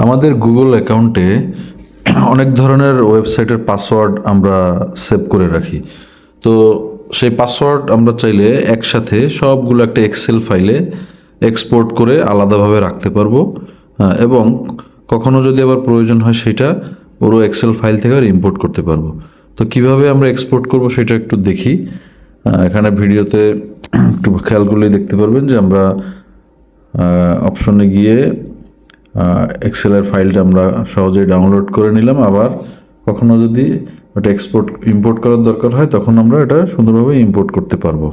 আমাদের গুগল অ্যাকাউন্টে অনেক ধরনের ওয়েবসাইটের পাসওয়ার্ড আমরা সেভ করে রাখি। তো সেই পাসওয়ার্ড আমরা চাইলে একসাথে সবগুলো একটা এক্সেল ফাইলে এক্সপোর্ট করে আলাদাভাবে রাখতে পারবো। এবং কখনো যদি আবার প্রয়োজন হয় সেটা পুরো এক্সেল ফাইল থেকে আর ইম্পোর্ট করতে পারবো। তো কিভাবে আমরা এক্সপোর্ট করব সেটা একটু দেখি। এখানে ভিডিওতে একটু খেয়াল করলেই দেখতে পারবেন যে আমরা অপশনে গিয়ে এক্সেলের ফাইলটা আমরা সহজেই ডাউনলোড করে নিলাম। আবার কখনো যদি ওটা ইম্পোর্ট করার দরকার হয় তখন আমরা এটা সুন্দরভাবে ইম্পোর্ট করতে পারবো।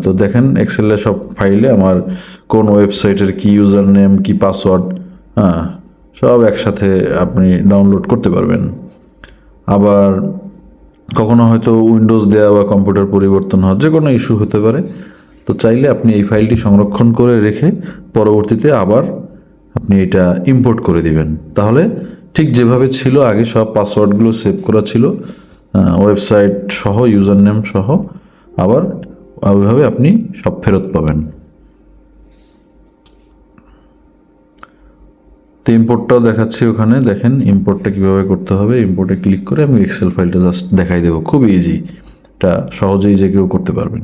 তো দেখেন এক্সেলের সব ফাইলে আমার কোন ওয়েবসাইটের কি ইউজার নেম কি পাসওয়ার্ড সব একসাথে আপনি ডাউনলোড করতে পারবেন। আবার কখনো হয়তো উইন্ডোজ দেওয়া বা কম্পিউটার পরিবর্তন হওয়ার যে কোনো ইস্যু হতে পারে। তো চাইলে আপনি এই ফাইলটি সংরক্ষণ করে রেখে পরবর্তীতে আবার আপনি এটা ইম্পোর্ট করে দিবেন। তাহলে ঠিক যেভাবে ছিল আগে সব পাসওয়ার্ডগুলো সেভ করা ছিল ওয়েবসাইট সহ ইউজার নেম সহ, আবার ওইভাবে আপনি সব ফেরত পাবেন। তো ইম্পোর্টটাও দেখাচ্ছি, ওখানে দেখেন ইম্পোর্টটা কীভাবে করতে হবে। ইম্পোর্টে ক্লিক করে আমি এক্সেল ফাইলটা জাস্ট দেখাই দেবো, খুব ইজি, এটা সহজেই যে কেউ করতে পারবেন।